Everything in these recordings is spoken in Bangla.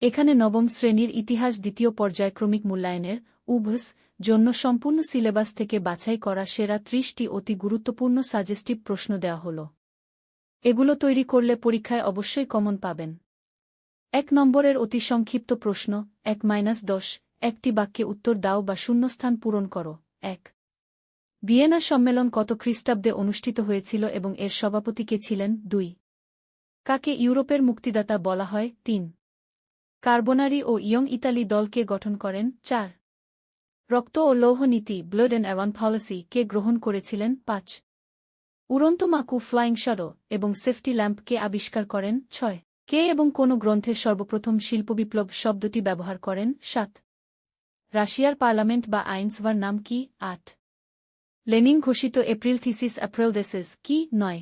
এখানে নবম শ্রেণীর ইতিহাস দ্বিতীয় পর্যায়ক্রমিক মূল্যায়নের উভস জন্য সম্পূর্ণ সিলেবাস থেকে বাছাই করা সেরা ৩০টি অতি গুরুত্বপূর্ণ সাজেস্টিভ প্রশ্ন দেওয়া হল। এগুলো তৈরি করলে পরীক্ষায় অবশ্যই কমন পাবেন। ১ নম্বরের অতি সংক্ষিপ্ত প্রশ্ন ১-১০ একটি বাক্যে উত্তর দাও বা শূন্যস্থান পূরণ করো। ১ ভিয়েনা সম্মেলন কত খ্রিস্টাব্দে অনুষ্ঠিত হয়েছিল এবং এর সভাপতি কে ছিলেন? ২ কাকে ইউরোপের মুক্তিদাতা বলা হয়? ৩ কার্বোনারি ও ইয়ং ইতালি দলকে গঠন করেন? ৪ রক্ত ও লৌহ নীতি ব্লাড অ্যান্ড আয়রন পলিসি কে গ্রহণ করেছিলেন? ৫ উড়ন্ত মাকু ফ্লাইং শ্যাডো এবং সেফটি ল্যাম্প কে আবিষ্কার করেন? ৬ কে এবং কোন গ্রন্থে সর্বপ্রথম শিল্পবিপ্লব শব্দটি ব্যবহার করেন? ৭ রাশিয়ার পার্লামেন্ট বা আইনসভার নাম কি? ৮ লেনিন ঘোষিত এপ্রিল থিসিস অ্যাপ্রেলদেসেস কি? ৯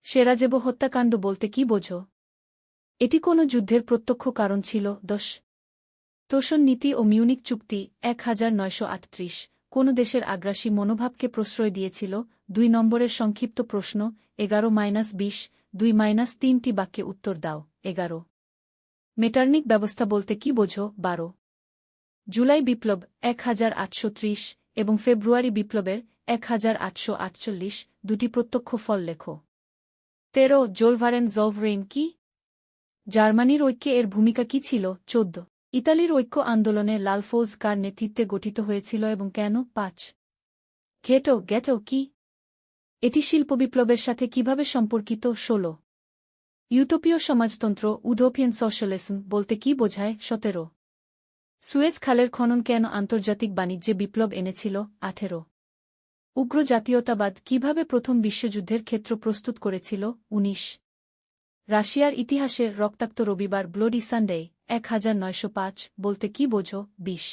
সেরাজেভো হত্যাকাণ্ড বলতে কি বোঝো? এটি কোনো যুদ্ধের প্রত্যক্ষ কারণ ছিল? ১০ তোষণ নীতি ও মিউনিক চুক্তি ১৯৩৮ কোন দেশের আগ্রাসী মনোভাবকে প্রশ্রয় দিয়েছিল? ২ নম্বরের সংক্ষিপ্ত প্রশ্ন ১১-২০ ২-৩টি বাক্যে উত্তর দাও। ১১ মেটারনিক ব্যবস্থা বলতে কি বোঝো? ১২ জুলাই বিপ্লব ১৮৩০ এবং ফেব্রুয়ারি বিপ্লবের ১৮৪৮ দুটি প্রত্যক্ষ ফল লেখো। ১৩ জোলভারেন জলভরেন কি? জার্মানির ঐক্যে এর ভূমিকা কি ছিল? ১৪ ইতালির ঐক্য আন্দোলনে লালফৌজ কার নেতৃত্বে গঠিত হয়েছিল এবং কেন? ৫ গেটো কি? এটি শিল্পবিপ্লবের সাথে কিভাবে সম্পর্কিত? ১৬ ইউটোপীয় সমাজতন্ত্র উটোপিয়ান সোশ্যালিজম বলতে কি বোঝায়? ১৭ সুয়েজ খালের খনন কেন আন্তর্জাতিক বাণিজ্যে বিপ্লব এনেছিল? ১৮ উগ্র জাতীয়তাবাদ কিভাবে প্রথম বিশ্বযুদ্ধের ক্ষেত্র প্রস্তুত করেছিল? ১৯ রাশিয়ার ইতিহাসে রক্তাক্ত রবিবার ব্লোডি সানডে ১৯০৫ বলতে কি বোঝো? ২০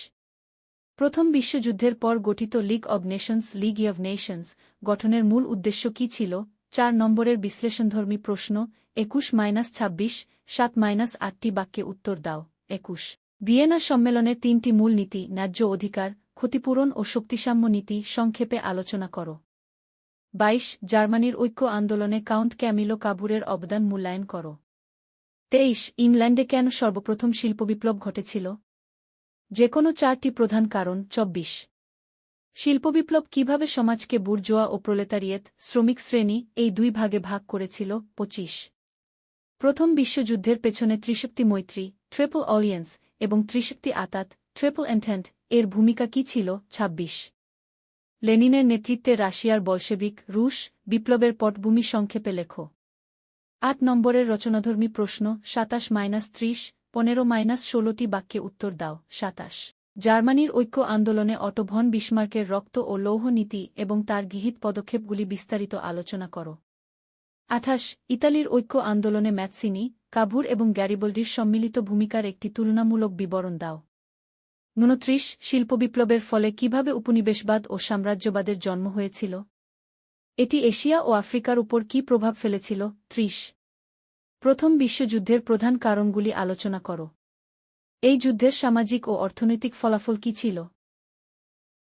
প্রথম বিশ্বযুদ্ধের পর গঠিত লিগ অব নেশনস গঠনের মূল উদ্দেশ্য কি ছিল? ৪ নম্বরের বিশ্লেষণধর্মী প্রশ্ন ২১-২৬ ৭-৮টি বাক্যে উত্তর দাও। ২১ ভিয়েনা সম্মেলনের ৩টি মূল নীতি ন্যায্য অধিকার, ক্ষতিপূরণ ও শক্তিসাম্য নীতি সংক্ষেপে আলোচনা করো। ২২ জার্মানির ঐক্য আন্দোলনে কাউন্ট ক্যামিলো কাবুরের অবদান মূল্যায়ন করো। ২৩ ইংল্যান্ডে কেন সর্বপ্রথম শিল্পবিপ্লব ঘটেছিল? যে কোনো ৪টি প্রধান কারণ। ২৪ শিল্পবিপ্লব কিভাবে সমাজকে বুর্জোয়া ও প্রলেতারিয়েত শ্রমিক শ্রেণী এই দুই ভাগে ভাগ করেছিল? ২৫ প্রথম বিশ্বযুদ্ধের পেছনে ত্রিশক্তি মৈত্রী ট্রিপল অলিয়েন্স এবং ত্রিশক্তি আতাত ট্রিপল এন্টেন্ট এর ভূমিকা কি ছিল? ২৬ লেনিনের নেতৃত্বে রাশিয়ার বলশেভিক রুশ বিপ্লবের পটভূমি সংক্ষেপে লেখো। ৮ নম্বরের রচনাধর্মী প্রশ্ন ২৭-৩০ ১৫-১৬টি বাক্যে উত্তর দাও। ২৭ জার্মানির ঐক্য আন্দোলনে অটো ভন বিসমার্কের রক্ত ও লৌহ নীতি এবং তার গৃহীত পদক্ষেপগুলি বিস্তারিত আলোচনা করো। ২৮ ইতালির ঐক্য আন্দোলনে ম্যাৎসিনি, কাভুর এবং গ্যারিবল্ডির সম্মিলিত ভূমিকার একটি তুলনামূলক বিবরণ দাও। ২৯ শিল্পবিপ্লবের ফলে কিভাবে উপনিবেশবাদ ও সাম্রাজ্যবাদের জন্ম হয়েছিল? এটি এশিয়া ও আফ্রিকার উপর কী প্রভাব ফেলেছিল? ৩০ প্রথম বিশ্বযুদ্ধের প্রধান কারণগুলি আলোচনা করো। এই যুদ্ধের সামাজিক ও অর্থনৈতিক ফলাফল কী ছিল?